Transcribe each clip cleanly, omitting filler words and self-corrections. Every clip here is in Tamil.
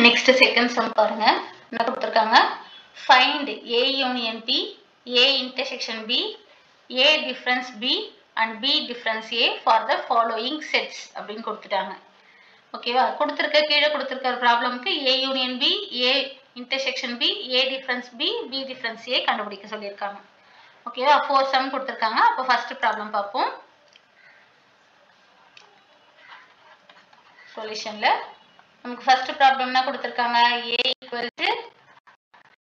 Next second sum பாருங்க என்ன கொடுத்திருக்காங்க find A union B A intersection B A difference B and B difference A for the following sets அப்படினு கொடுத்துட்டாங்க ஓகேவா கொடுத்திருக்க கீழ கொடுத்திருக்க ப்ராப்ளம்க்கு A union B A intersection B A difference B B difference A கண்டுபிடிக்க சொல்லிருக்காங்க ஓகேவா 4 sum கொடுத்திருக்காங்க அப்ப first problem பாப்போம் சொல்யூஷன்ல நமக்கு first problem என்ன கொடுத்திருக்காங்க A equal to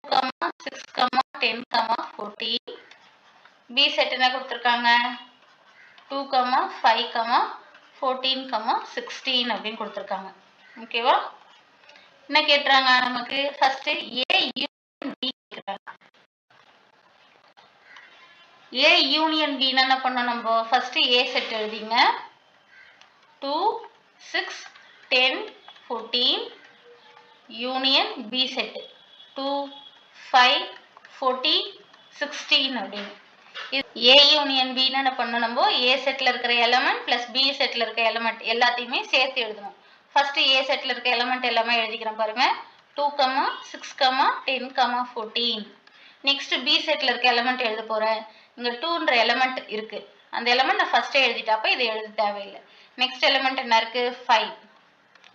2, 6, 10, 14 B set என்ன கொடுத்திருக்காங்க 2, 5, 14, 16 அப்படினு கொடுத்திருக்காங்க ஓகேவா என்ன கேட்றாங்க நமக்கு first A union B கேக்குறாங்க A union B என்ன பண்ணனும் நம்ம first A set எழுதிங்க 2 6 10 14 union B set 2 5 14 16 அப்படினு A union B என்ன பண்ணனும் நம்ம A setல இருக்கிற element plus B setல இருக்கிற element எல்லாத்தையுமே சேர்த்து எழுதணும் first A setல இருக்கிற element எல்லாமே எழுதிக்கிறேன் பாருங்க 2 6 10 14 next B setல இருக்கிற element எழுத போறேன் இங்க 2ன்ற element இருக்கு அந்த element நான் first எழுதிட்டேன் அப்ப இதை எழுத தேவையில்லை next element என்ன இருக்கு 5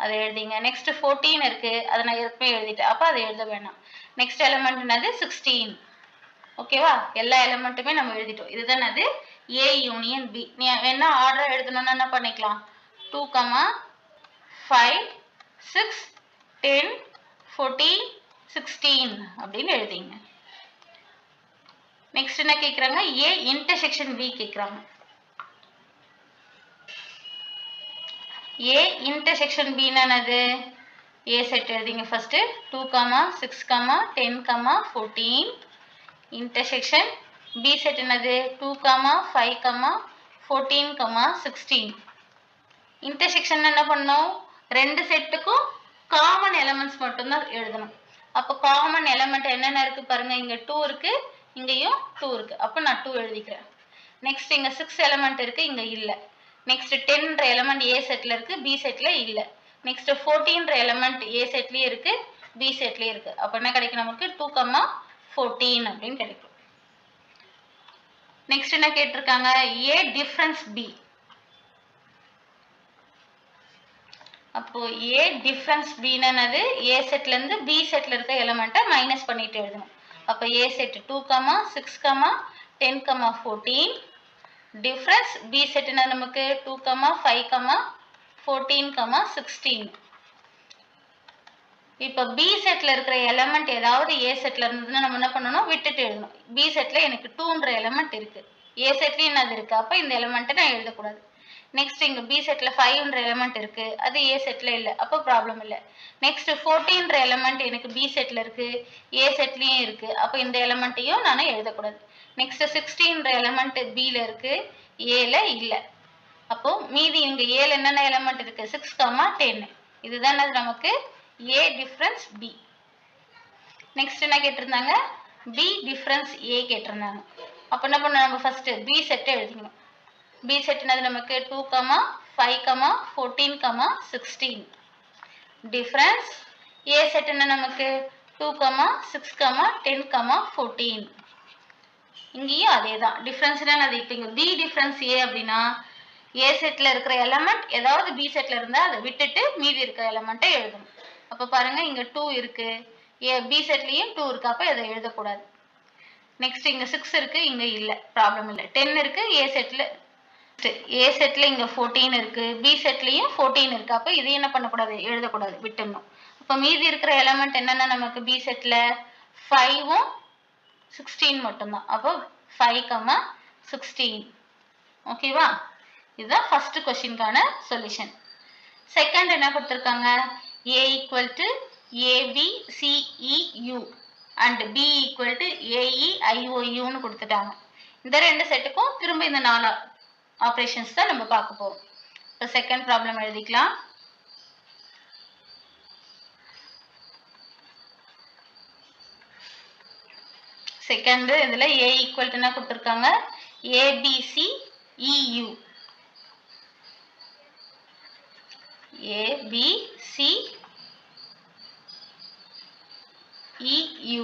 அதை எழுதிங்க next 14 இருக்கு அத நான் ஏற்கனவே எழுதிட்டேன் அப்ப அதை எழுத வேண்டாம் next element என்னது 16 ஓகேவா எல்லா எலிமெண்ட்டுமே நம்ம எழுதிட்டோம் இதுதான் அது A union B நீ என்ன ஆர்டர் எழுதணும்னா என்ன பண்ணிக்கலாம் 2 5 6 10 14 16 அப்படினு எழுதிங்க next என்ன கேக்குறாங்க A intersection B கேக்குறாங்க A intersection B என்னது A set எழுதிங்க first 2 6 10 14 intersection B set என்னது 2 5 14 16 intersection என்ன பண்ணோம் ரெண்டு செட்டுக்கும் காமன் எலிமெண்ட்ஸ் மட்டும் தான் எழுதணும் அப்ப காமன் எலிமெண்ட் என்னென்ன இருக்கு பாருங்க இங்க 2 இருக்கு இங்கேயும் 2 இருக்கு அப்ப நான் 2 எழுதிக்கிறேன் நெக்ஸ்ட் இங்க 6 எலிமெண்ட் இருக்கு இங்க இல்ல நெக்ஸ்ட் 10ன்ற எலிமெண்ட் A செட்ல இருக்கு B செட்ல இல்ல நெக்ஸ்ட் 14ன்ற எலிமெண்ட் A செட்லயே இருக்கு B செட்லயே இருக்கு அப்ப என்ன கிடைக்கும் நமக்கு 2 14 அப்படினு கிடைக்கும் நெக்ஸ்ட் என்ன கேட்டிருக்காங்க A difference B அப்போ A difference B என்னது A செட்ல இருந்து B செட்ல இருக்க எலிமெண்ட்ட மைனஸ் பண்ணிட்டு எழுதணும் அப்ப A set 2 6 10 14 difference B set என்ன நமக்கு 2 5 14 16 இப்ப B செட்ல இருக்கிற எலிமெண்ட் ஏதாவது A செட்ல இருந்ததுன்னா நம்ம என்ன பண்ணனும் விட்டுட்டு எழுதணும் B செட்ல எனக்கு 2ன்ற எலிமெண்ட் இருக்கு A செட்லயும் என்னது இருக்கு அப்ப இந்த எலிமெண்ட்ட நான் எழுத கூடாது நெக்ஸ்ட் இங்க B செட்ல 5ன்ற எலிமெண்ட் இருக்கு அது A செட்ல இல்ல அப்ப ப்ராப்ளம் இல்ல நெக்ஸ்ட் 14ன்ற எலிமெண்ட் எனக்கு B செட்ல இருக்கு A செட்லயும் இருக்கு அப்ப இந்த எலிமெண்ட்டையும் நான் எழுத கூடாது நெக்ஸ்ட் 16ன்ற எலிமெண்ட் B ல இருக்கு A ல இல்ல அப்போ மீதி இங்க A ல என்னென்ன எலிமெண்ட் இருக்கு 6 10 இதுதான் நமக்கு A difference B நெக்ஸ்ட் என்ன கேட்டிருந்தாங்க B difference A கேட்டிருந்தாங்க அப்ப என்ன பண்ணனும் நம்ம ஃபர்ஸ்ட் B செட் எழுதிக்கணும் B செட் என்னது நமக்கு 2 5 14 16 difference A செட் என்ன நமக்கு 2 6 10 14 இங்கேயும் அதேதான் டிஃபரன்ஸ் என்னது இப்போ இங்க B difference A அப்படினா A செட்ல இருக்கிற எலிமெண்ட் ஏதாவது B செட்ல இருந்தா அதை விட்டுட்டு மீதி இருக்கிற எலிமெண்ட்டை எழுதணும் அப்ப பாருங்க இங்க 2 இருக்கு B செட்லயும் 2 இருக்கு அப்ப இதை எழுத கூடாது நெக்ஸ்ட் இங்க 6 இருக்கு இங்க இல்ல ப்ராப்ளம் இல்ல 10 இருக்கு A செட்ல இங்க 14 இருக்கு B செட்லயும் 14 இருக்கு அப்ப இது என்ன பண்ண கூடாது எழுத கூடாது விட்டுறணும் அப்ப மீதி இருக்கிற எலிமெண்ட் என்னன்னா நமக்கு B செட்ல 5 உம் 16 மட்டும் தான் அப்ப 5 16 ஓகேவா இதுதான் ஃபர்ஸ்ட் क्वेश्चनக்கான சொல்யூஷன் செகண்ட் என்ன கொடுத்திருக்காங்க A equal to AB CEU and B equal to AE IOU னு கொடுத்துட்டாங்க இந்த ரெண்டு செட்டுக்கும் திரும்ப இந்த நாலு ஆபரேஷன்ஸ் தான் நம்ம பார்க்க போறோம் இப்போ செகண்ட் ப்ராப்ளம் எழுதிக்கலாம் செகண்ட் இதுல A equal to என்ன கொடுத்திருக்காங்க ABC EU A B C E U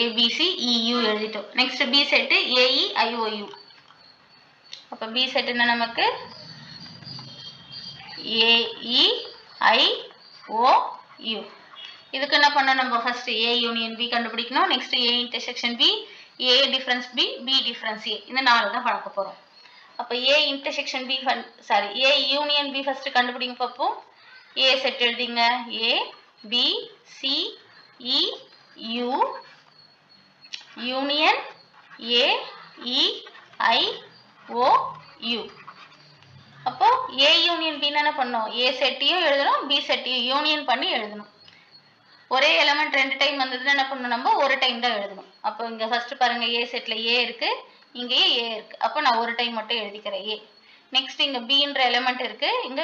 ABCEU எழுதிட்டோம். Next B set AEIOU. அப்ப பி செட் என்ன நமக்கு AEIOU. இதுக்கு என்ன பண்ணணும் நம்ம ஃபர்ஸ்ட் A யூனியன் B கண்டுபிடிக்கணும். Next A intersection B, A difference B, B difference A. இந்த நாலு தான் பார்க்க போறோம். அப்ப A intersection B A union B first கண்டுபிடிங்க பாப்போம். A செட் எழுதிங்க. A B C E U union A E I O U. அப்போ A யூனியன் B என்ன பண்ணோம்? A செட்டையும் எழுதணும், B செட்டையும் யூனியன் பண்ணி எழுதணும். ஒரே எலிமெண்ட் ரெண்டு டைம் வந்ததுன்னா என்ன பண்ணணும்? நம்ம ஒரு டைம் தான் எழுதணும். அப்போ இங்க ஃபர்ஸ்ட் பாருங்க A செட்ல A இருக்கு, இங்கேயே A இருக்கு. அப்போ நான் ஒரு டைம் மட்டும் எழுதிக்கிறேன் A. நெக்ஸ்ட் இங்க Bன்ற எலிமெண்ட் இருக்கு, இங்க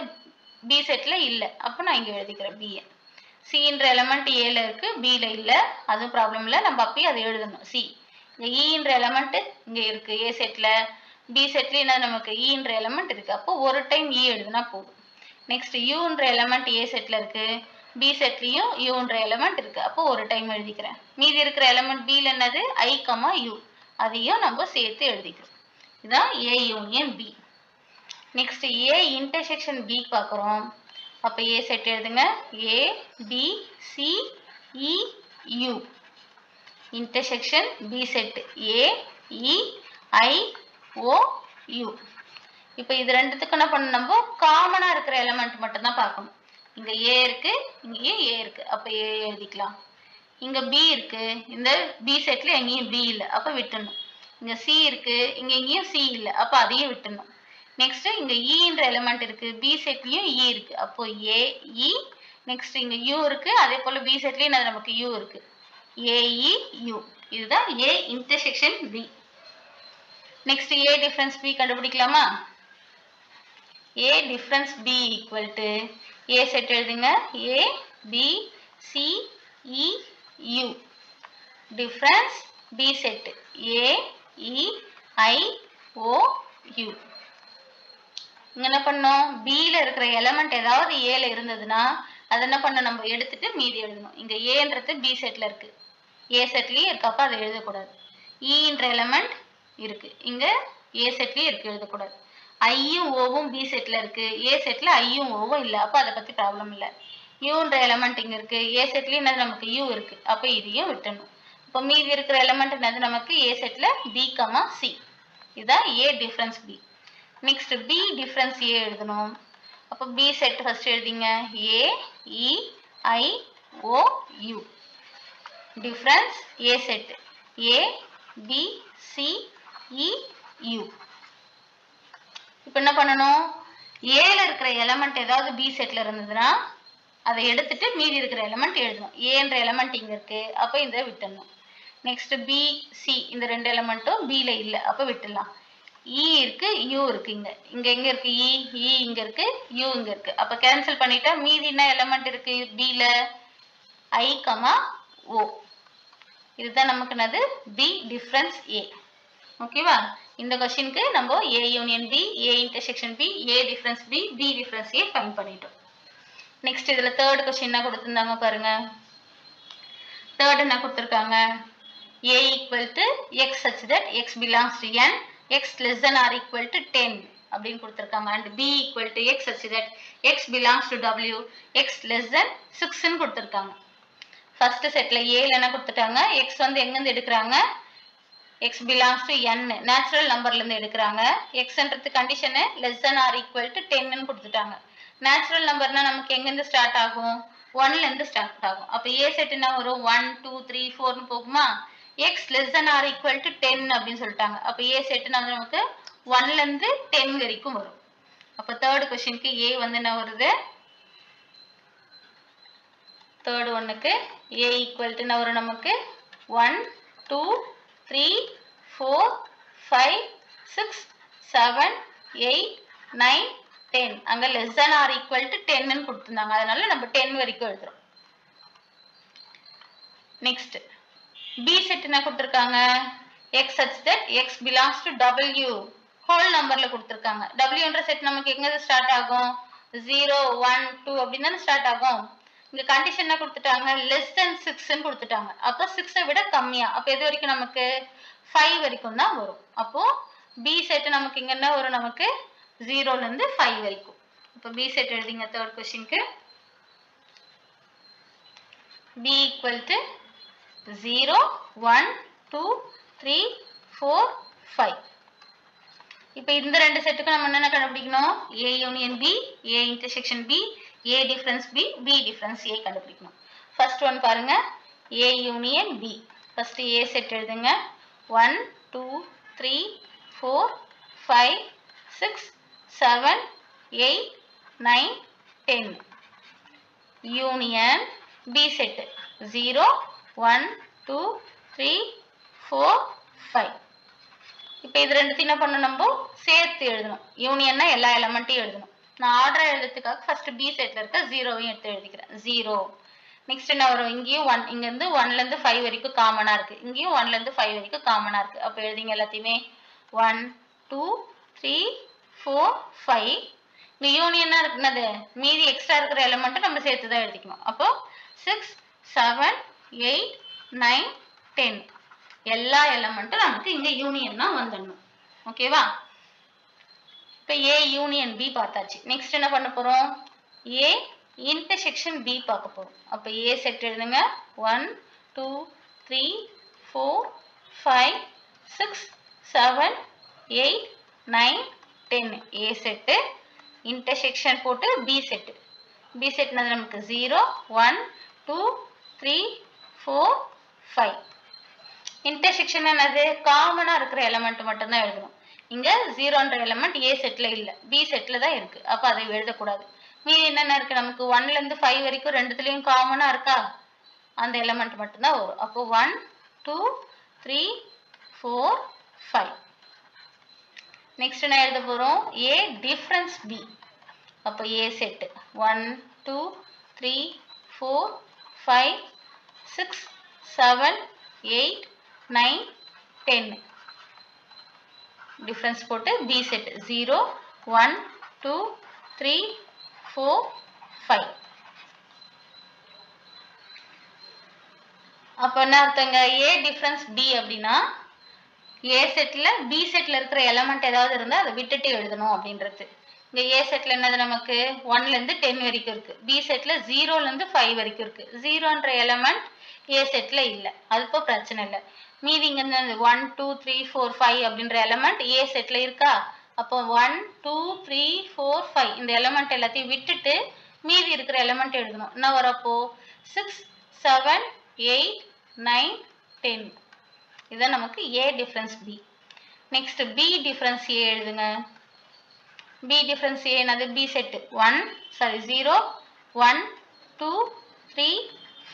B செட்ல இல்ல. அப்போ நான் இங்க எழுதிக்கிறேன் B. Cன்ற எலிமெண்ட் Aல இருக்கு, Bல இல்ல. அதுவும் ப்ராப்ளம் இல்ல, நம்ம அப்பயே அதை எழுதணும். C. இந்த Eன்ற எலிமெண்ட் இங்க இருக்கு A செட்ல, B செட்ல என்ன நமக்கு Eன்ற எலிமெண்ட் இருக்கு. அப்போ ஒரு டைம் E எழுதுனா போதும். நெக்ஸ்ட் Uன்ற எலிமெண்ட் A செட்ல இருக்கு, B செட்லயும் Uன்ற எலிமெண்ட் இருக்கு. அப்போ ஒரு டைம் எழுதிக்கிறேன். மீதி இருக்கிற எலிமெண்ட் Bல என்னது I, U. அதையும் நம்ம சேர்த்து எழுதிக்கிறோம். இதான் A union B. Next A intersection B பார்க்குறோம். அப்போ A செட் எழுதுங்க. A B C E U intersection B set A E I O U. இப்போ இது ரெண்டுத்துக்கு என்ன பண்ணணும்? நம்ம காமனா இருக்கிற எலிமெண்ட் மட்டும் தான் பார்க்கணும். இங்க A இருக்கு, இங்கேயும் A இருக்கு. அப்ப A எழுதிக்கலாம். இங்க B இருக்கு, இந்த B செட்ல எங்கேயும் B இல்ல, அப்ப விட்டுணும். இங்க C இருக்கு, இங்க எங்கேயும் C இல்ல, அப்ப அதையும் விட்டுணும். நெக்ஸ்ட் இங்க Eன்ற எலிமெண்ட் இருக்கு, B செட்லயும் E இருக்கு. அப்போ A E. நெக்ஸ்ட் இங்க U இருக்கு, அதே போல B செட்லயும் நமக்கு U இருக்கு. A E U. இதுதான் A intersection B. Next A difference B கண்டுபிடிக்கலாமா? A difference B equal to A set எழுதுங்க. A B C E U difference B set A E I O U. இங்க என்ன பண்ணோம்? Bல இருக்கிற எலிமெண்ட் ஏதாவது Aல இருந்ததுன்னா அதை என்ன பண்ண நம்ம எடுத்துட்டு மீதி எழுதணும். இங்க Aன்றது B செட்ல இருக்கு, A செட்லயும் இருக்கு, அப்ப அதை எழுதக்கூடாது. Eன்ற எலிமெண்ட் இருக்கு, இங்க A செட்லயும் இருக்கு, எழுதக்கூடாது. ஐயும் ஓவும் B செட்ல இருக்கு, A செட்ல ஐயும் ஓவும் இல்ல, அப்ப அதை பத்தி ப்ராப்ளம் இல்ல. Uன்ற எலிமெண்ட் இங்க இருக்கு, A செட்லயும் நமக்கு U இருக்கு, அப்ப இதையும் விட்டணும். அப்ப மீதி இருக்கிற எலிமெண்ட் என்னது நமக்கு A செட்ல B, C. இதுதான் A difference B. Next B difference A எழுதணும். அப்ப B செட் ஃபர்ஸ்ட் எழுதிங்க. A E I O U difference A set A B C E U. இப்போ என்ன பண்ணணும்? Aல இருக்கிற எலிமெண்ட் ஏதாவது B செட்ல இருந்ததுன்னா அதை எடுத்துட்டு மீதி இருக்கிற எலிமெண்ட் எழுதணும். Aன்ற எலிமெண்ட் இங்க இருக்கு, அப்ப இதை விட்டுடணும். நெக்ஸ்ட் B C இந்த ரெண்டு எலிமெண்ட்டும் Bல இல்ல, அப்ப விட்டுடலாம். E இருக்கு, U இருக்கு, இங்க இங்க எங்க இருக்கு E? E இங்க இருக்கு, U இங்க இருக்கு. அப்ப கேன்சல் பண்ணிட்டா மீதி என்ன எலிமெண்ட் இருக்கு Bல? I, O. இதுதான் நமக்கு என்னது B டிஃபரன்ஸ் A. ஓகேவா? இந்த क्वेश्चनக்கு நம்ம A union B, A intersection B, A difference B, B difference A find பண்ணிட்டோம். நெக்ஸ்ட் இதுல தேர்ட் क्वेश्चन என்ன கொடுத்திருந்தாங்க பாருங்க. தேர்ட் என்ன கொடுத்திருக்காங்க? A equal to x such that x belongs to n, x less than or equal to 10 அப்படின்னு கொடுத்திருக்காங்க. and B equal to x such that x belongs to W, x less than 6 ன்னு கொடுத்திருக்காங்க. ஃபர்ஸ்ட் செட்ல Aல என்ன கொடுத்துட்டாங்க? x வந்து எங்க இருந்து எடுக்கறாங்க? x belongs to n natural நம்பர்ல இருந்து எடுக்கறாங்க. xன்றது condition less than or equal to 10 ன்னு கொடுத்துட்டாங்க. நேச்சுரல் நம்பர்னா நமக்கு எங்க இருந்து ஸ்டார்ட் ஆகும்? 1ல இருந்து ஸ்டார்ட் ஆகும். அப்ப A செட் என்ன வரும்? 1 2 3 4 ன்னு போகுமா? x less than or equal to 10 அப்படினு சொல்லிட்டாங்க. அப்ப A செட் நமக்கு 1ல இருந்து 10 வரைக்கும் வரும். அப்ப தேர்ட் क्वेश्चनக்கு A வந்து என்ன வருது? தேர்ட் ஒன்னுக்கு A equal to என்ன வரும் நமக்கு? 1 2 3 4 5 6 7 8 9 10. அங்க less than or equal to 10 ன்னு கொடுத்திருந்தாங்க. அதனால நம்ம 10 வரைக்கும் எழுதுறோம். நெக்ஸ்ட் B செட் என்ன கொடுத்திருக்காங்க? x such that x belongs to W whole நம்பர்ல கொடுத்திருக்காங்க. W என்ற செட் நமக்கு எங்க ஸ்டார்ட் ஆகும்? 0 1 2 அப்படினா ஸ்டார்ட் ஆகும். இங்க கண்டிஷன் என்ன கொடுத்துட்டாங்க, லெஸ் தென் 6ன்னு கொடுத்துட்டாங்க. அப்போ 6ஐ விட கம்மியா, அப்போ எது வரைக்கும் நமக்கு 5 வரைக்கும் தான் வரும். அப்போ பி செட் நமக்கு இங்க என்ன வரும், நமக்கு 0ல இருந்து 5 வரைக்கும். இப்போ பி செட் எழுதிங்க தேர்ட் क्वेश्चनக்கு. b equal to 0 1 2 3 4 5. இப்போ இந்த ரெண்டு செட்டுக்கு நம்ம என்ன கண்டுபிடிக்கணும், a union b, a intersection b, a difference b, b difference a கண்டுபிடிக்கணும். ஃபர்ஸ்ட் ஒன் பாருங்க, a union b. First a set எழுதுங்க. 1 2 3 4 5 6 7 8 9 10. Union b set 0 1 2 3 4 5. இப்போ இது ரெண்டுத்தையும் என்ன பண்ணணும், நம்ம சேர்த்து எழுதணும். யூனியன்னா எல்லா எலமெண்ட்டையும் எழுதணும். நான் ஆர்டர் எழுதுறதுக்காக ஃபர்ஸ்ட் பி செட்ல இருக்க 0வையும் எடுத்து எழுதிக்கிறேன். 0. நெக்ஸ்ட் என்ன வரும், இங்கேயும் 1, இங்க இருந்து 1ல இருந்து 5 வரைக்கும் காமனா இருக்கு. இங்கேயும் 1ல இருந்து 5 வரைக்கும் காமனா இருக்கு. அப்போ எழுதிங்க எல்லாத்தையுமே. 1 2 3 4 5. இந்த யூனியனா இருக்குனது மீதி எக்ஸ்ட்ரா இருக்கிற எலிமெண்ட் நம்ம சேர்த்து தான் எழுதிக்கணும். அப்போ 6 7 8 9 10. எல்லா எலிமெண்ட்டும் நமக்கு இங்க யூனியன்னா வந்துடணும். ஓகேவா? இப்போ A யூனியன் B பார்த்தாச்சு. நெக்ஸ்ட் என்ன பண்ண போறோம், A இன்டர்செக்ஷன் B பார்க்க போறோம். அப்போ A செட் எழுதுங்க. 1 2 3 4 5 6 7 8 9 10. A செட் இன்டர்செக்ஷன் போட்டு B செட். B செட் நமக்கு 0 1 2 3 4 5. இன்டர்செக்ஷன் என்னது, காமனா இருக்கிற எலிமெண்ட் மட்டும் தான் எழுதணும். இங்க 0ன்ற எலிமெண்ட் A செட்ல இல்ல, B செட்ல தான் இருக்கு. அப்ப அதை எழுதக்கூடாது. மீதி என்னென்ன இருக்கு, நமக்கு 1ல இருந்து 5 வரைக்கும் ரெண்டுத்துலயும் காமனா இருக்கா, அந்த எலிமெண்ட் மட்டும் தான் வரும். அப்போ 1 2 3 4 5. நெக்ஸ்ட் என்ன எழுத போறோம், A டிஃபரன்ஸ் B. அப்போ A செட் 1 2 3 4 5 6 7 8 9 10. டிஃபரன்ஸ் போட்டு B செட் 0 1 2 3 4 5. அப்ப என்ன அர்த்தங்க, A டிஃபரன்ஸ் B அப்படின்னா A செட்ல B செட்ல இருக்கிற எலிமெண்ட் ஏதாவது இருந்தா அதை விட்டுட்டு எழுதணும் அப்படின்றது. இங்க A செட்ல என்னது, நமக்கு 1ல இருந்து 10 வரைக்கும் இருக்கு. B செட்ல 0ல இருந்து 5 வரைக்கும் இருக்கு. 0ன்ற எலிமெண்ட் A செட்ல இல்ல, அது இப்போ பிரச்சனை இல்லை. மீதி இங்க 1 2 3 4 5 அப்படின்ற எலிமெண்ட் A செட்ல இருக்கா. அப்போ 1 2 3 4 5 இந்த எலிமெண்ட் எல்லாத்தையும் விட்டுட்டு மீதி இருக்கிற எலிமெண்ட் எழுதணும். என்ன வரப்போ 6 7 8 9 10. இதான் நமக்கு A difference B. Next B difference A எழுதுங்க. B டிஃபரன்ஸ் A என்னது, B set 0 1 2 3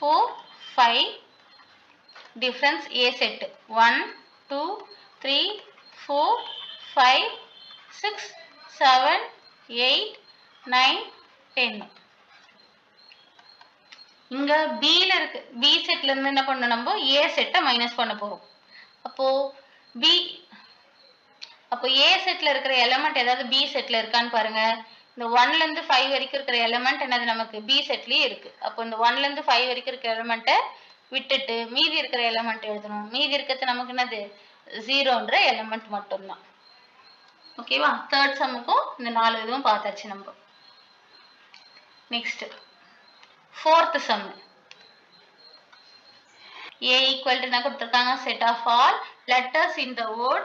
4 5. Difference A set 1 2 3 4 5 6 7 8 9 10. இங்க B ல இருக்கு, B செட்ல இருந்து என்ன பண்ணணும், நம்ம A செட்டை மைனஸ் பண்ண போறோம். அப்போ A செட்ல இருக்கிற எலிமெண்ட் ஏதாவது B செட்ல இருக்கான்னு பாருங்க. இந்த 1ல இருந்து 5 வரைக்கும் இருக்கிற எலிமெண்ட் என்னது, நமக்கு B செட்லயே இருக்கு. அப்போ இந்த 1ல இருந்து 5 வரைக்கும் இருக்கிற எலிமெண்ட்டை விட்டுட்டு மீதி இருக்கிற எலிமெண்ட் எழுதணும். மீதி இருக்கிறது நமக்கு என்னது, 0ன்ற எலிமெண்ட் மட்டும்தான். ஓகேவா? தேர்ட் சம்முக்கும் இந்த 4 இதுவும் பார்த்தாச்சு நம்ம. Next fourth some. A equal to என்ன கொடுத்திருக்காங்க, set of all letters in the word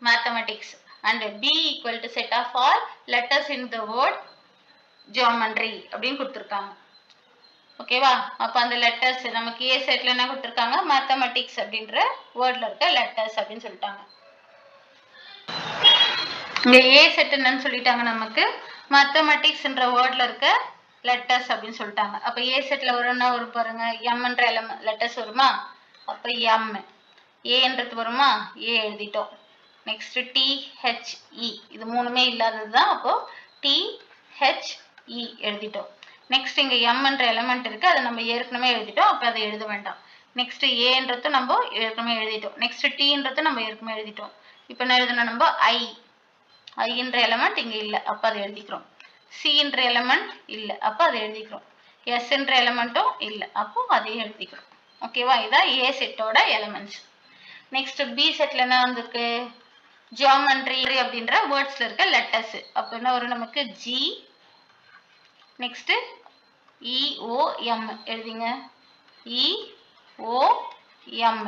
mathematics and B equal to set of all letters in the word geometry அப்படின்னு கொடுத்திருக்காங்க. ஓகேவா? அப்ப அந்த லெட்டர்ஸ் நமக்கு A செட்ல என்ன கொடுத்திருக்காங்க, மேத்தமெட்டிக்ஸ் அப்படின்ற வேர்ட்ல இருக்க லெட்டர்ஸ் அப்படின்னு சொல்லிட்டாங்க. இங்க A செட் என்னன்னு சொல்லிட்டாங்க, நமக்கு மேத்தமெட்டிக்ஸ்ன்ற வேர்ட்ல இருக்க லெட்டர்ஸ் அப்படின்னு சொல்லிட்டாங்க. அப்ப A செட்ல வரும்னா ஒரு பாருங்க, Mன்ற லெட்டர்ஸ் வருமா, அப்ப M. Aன்றது வருமா, A எழுதிட்டோம். நெக்ஸ்ட் THE, இது மூணுமே இல்லாததுதான். அப்போ THE எழுதிட்டோம். நெக்ஸ்ட் இங்க Mன்ற எலிமெண்ட் இருக்கு, அதை நம்ம ஏற்கனவே எழுதிட்டோம். அப்ப அதை எழுத வேண்டாம். நெக்ஸ்ட் Aன்றது நம்ம ஏற்கனவே எழுதிட்டோம். நெக்ஸ்ட் Tன்றது நம்ம ஏற்கனவே எழுதிட்டோம். இப்போ என்ன எழுதணும், நம்ம Iன்ற எலிமெண்ட் இங்க இல்ல, அப்ப அதை எழுதிக்கிறோம். Cன்ற எலிமெண்ட் இல்ல, அப்ப அதை எழுதிக்கிறோம். எஸ்ன்ற எலமெண்ட்டும் இல்லை, அப்போ அதையும் எழுதிக்கிறோம். ஓகேவா? இதான் ஏ செட்டோட எலமெண்ட்ஸ். நெக்ஸ்ட் பி செட்ல என்ன வந்திருக்கு? ஜியோமெட்ரி அப்படின்ற வேர்ட்ஸ்ல இருக்க லெட்டர்ஸ். அப்போ என்ன வரும் நமக்கு? ஜி, நெக்ஸ்ட் இஓஎம் எழுதிங்க. இஓஎம்.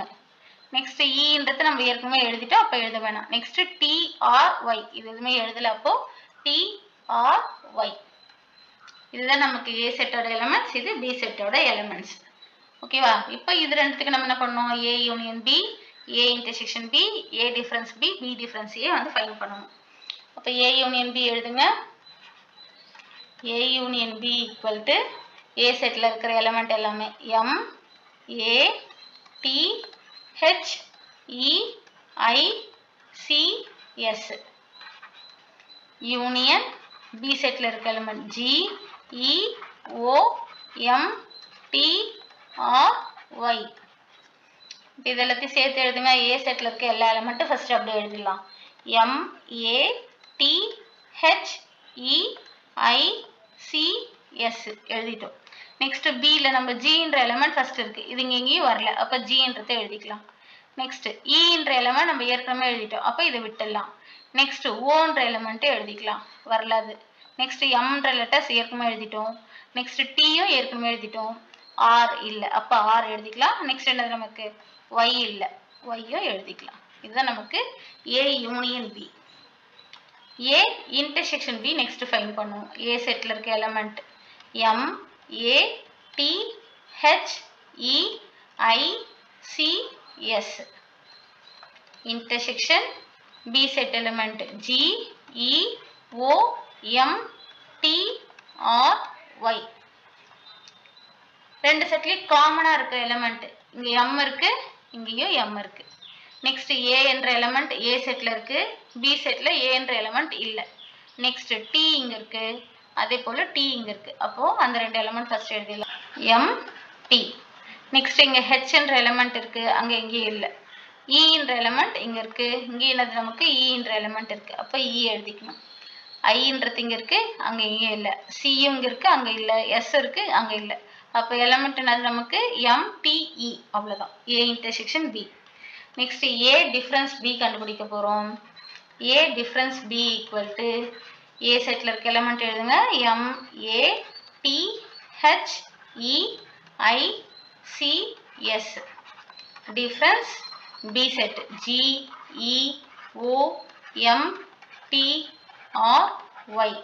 நெக்ஸ்ட் இன்றது நம்ம ஏற்கனவே எழுதிட்டோம், அப்போ எழுத வேணாம். நெக்ஸ்ட் டிஆர்ஒய், இது எதுவுமே எழுதல, அப்போ டிஆர்ஒய். இதுதான் நமக்கு ஏ செட்டோட எலமெண்ட்ஸ், இது பி செட்டோட எலமெண்ட்ஸ். ஓகேவா? இப்போ இது ரெண்டுத்துக்கு நம்ம என்ன பண்ணோம்? A union B, A intersection B, A difference B, B difference A வந்து ஃபைண்ட் பண்ணணும். அப்போ ஏ யூனியன் பி எழுதுங்க. A union B equal to A செட்டில் இருக்கிற எலமெண்ட் எல்லாமே M, A, D, H, E, I, C, S. Union B செட்டில் இருக்க element G, E, O, M, D, R, Y. இது எல்லாத்தையும் சேர்த்து எழுதுங்க. ஏ செட்டில் இருக்க எல்லா எலமெண்ட்டும் ஃபர்ஸ்ட் அப்படியே எழுதிடலாம். M, A, D, H, E, I, C, S எழுதிட்டோம். நெக்ஸ்ட் பியில் நம்ம ஜின்ற எலமெண்ட் ஃபர்ஸ்ட் இருக்கு, இது இங்கே எங்கேயும் வரல, அப்போ ஜின்றதை எழுதிக்கலாம். நெக்ஸ்ட் இன்ற எலமெண்ட் நம்ம ஏற்கனவே எழுதிட்டோம், அப்போ இதை விட்டுடலாம். நெக்ஸ்ட் ஓன்ற எலமெண்ட்டை எழுதிக்கலாம், வரலாது. நெக்ஸ்ட் எம்ன்ற லெட்டர்ஸ் ஏற்கனவே எழுதிட்டோம். நெக்ஸ்ட் டியும் ஏற்கனவே எழுதிட்டோம். ஆர் இல்லை, அப்போ ஆர் எழுதிக்கலாம். நெக்ஸ்ட் என்னது நமக்கு? ஒய் இல்லை, ஒய்யும் எழுதிக்கலாம். இதுதான் நமக்கு A union B. A intersection B next find பண்ணுவோம். ஏ செட்டில் இருக்க element M, A, D, H, E, I, C, S. Intersection B set element G, E, O, M, D, R, Y. ரெண்டு செட்லயும் காமனா இருக்க எலமெண்ட் இங்க எம் இருக்கு, இங்கேயும் எம் இருக்கு. நெக்ஸ்ட் ஏ என்ற எலமெண்ட் ஏ செட்ல இருக்கு, பி செட்ல ஏ என்ற எலமெண்ட் இல்லை. நெக்ஸ்ட் டி இங்க இருக்கு, அதே போல டி இங்க இருக்கு, அப்போ அந்த ரெண்டு எலமெண்ட் ஃபர்ஸ்ட் எழுதிடலாம். M, D. நெக்ஸ்ட் இங்க ஹெச் என்ற எலமெண்ட் இருக்கு, அங்க எங்கேயும் இல்லை. இ என்ற எலமெண்ட் இங்க இருக்கு, இங்கே என்னது நமக்கு இ என்ற எலமெண்ட் இருக்கு, அப்போ இ எழுதிக்கணும். ஐன்றது இங்க இருக்கு, அங்க எங்கேயும் இல்லை. சியும் இங்க இருக்கு, அங்க இல்லை. எஸ் இருக்கு, அங்க இல்லை. அப்போ எலமெண்ட் என்னது நமக்கு? எம், டி, இ, அவ்வளோதான். A intersection B. Next A difference B கண்டுபிடிக்க போறோம். A difference B equal to A செட்ல இருக்க எலமெண்ட் எழுதுங்க. M, A, D, H, E, I, C, S. Difference B set G, E, O, M, D, R, Y.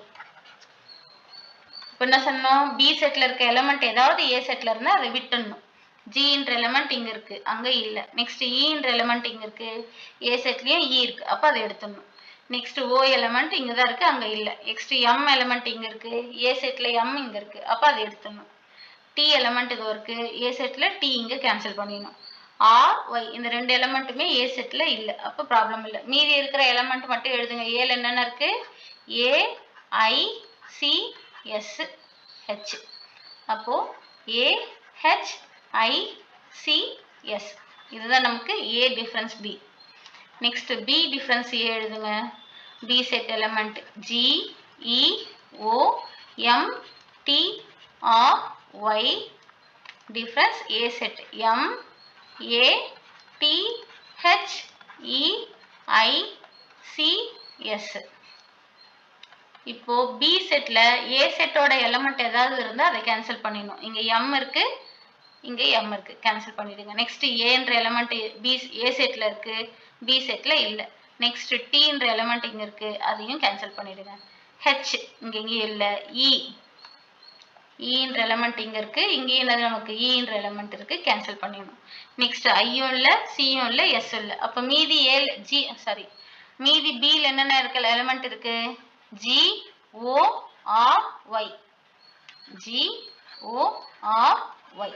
இப்போ என்ன சொன்னோம்? பி செட்ல இருக்க எலமெண்ட் ஏதாவது ஏ செட்ல இருந்தா அதை விட்டுடணும். ஜின்ற எலமெண்ட் இங்க இருக்கு, அங்க இல்ல. நெக்ஸ்ட் இன்ற எலமெண்ட் இங்க இருக்கு, ஏ செட்லயும் இ இருக்கு, அப்ப அதை எடுத்துடணும். நெக்ஸ்ட் ஓ எலமெண்ட் இங்க தான் இருக்கு, அங்க இல்ல. நெக்ஸ்ட் எம் எலமெண்ட் இங்க இருக்கு, ஏ செட்ல எம் இங்க இருக்கு, அப்ப அதை எடுத்துடணும். டி எலமெண்ட் இதோ இருக்கு, ஏ செட்ல டி இங்க கேன்சல் பண்ணிடணும். ஆர், ஒய் இந்த ரெண்டு எலமெண்ட்டுமே ஏ செட்ல இல்ல, அப்ப ப்ராப்ளம் இல்ல. மீதி இருக்கிற எலமெண்ட் மட்டும் எழுதுங்க. ஏல என்னென்ன இருக்கு? A, I, C, S, H. அப்போ A, H, I, C, S. இதுதான் நமக்கு A difference B. Next B difference A எழுதுங்க. B set element G, E, O, M, D, R, Y. Difference A set M, A, D, H, E, I, C, S. இப்போ பி செட்ல ஏ செட்டோட எலமெண்ட் ஏதாவது இருந்தா அதை கேன்சல் பண்ணிடணும். இங்க எம் இருக்கு, இங்க எம் இருக்கு, கேன்சல் பண்ணிடுங்க. நெக்ஸ்ட் ஏன்ற எலமெண்ட் பி ஏ செட்ல இருக்கு, பி செட்ல இல்ல. நெக்ஸ்ட் டீன்ற எலமெண்ட் இங்க இருக்கு, அதையும் கேன்சல் பண்ணிடுங்க. ஹெச் இங்க எங்கேயும் இல்ல. இன்ற எலமெண்ட் இங்க இருக்கு, இங்கேயும் என்னது நமக்கு இன்ற எலமெண்ட் இருக்கு, கேன்சல் பண்ணிடணும். நெக்ஸ்ட் ஐயும் இல்ல, சியும் இல்ல, எஸ் இல்ல. அப்ப மீதி ஏ ஜி சாரி மீதி பில என்னென்ன இருக்க எலமெண்ட் இருக்கு? ஜி, ஓ, ஆர், ஒய். ஜி, ஓ, ஆர், ஒய்.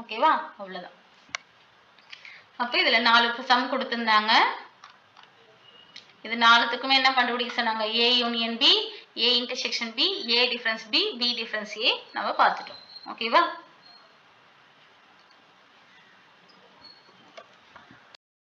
ஓகேவா? அவ்வளவுதான். அப்ப இதுல 4 சம் கொடுத்திருந்தாங்க. இது 4த்துக்குமே என்ன கண்டுபிடிக்க சொன்னாங்க? A union B, A intersection B, A difference B, B difference A நம்ம பார்த்துட்டோம். ஓகேவா?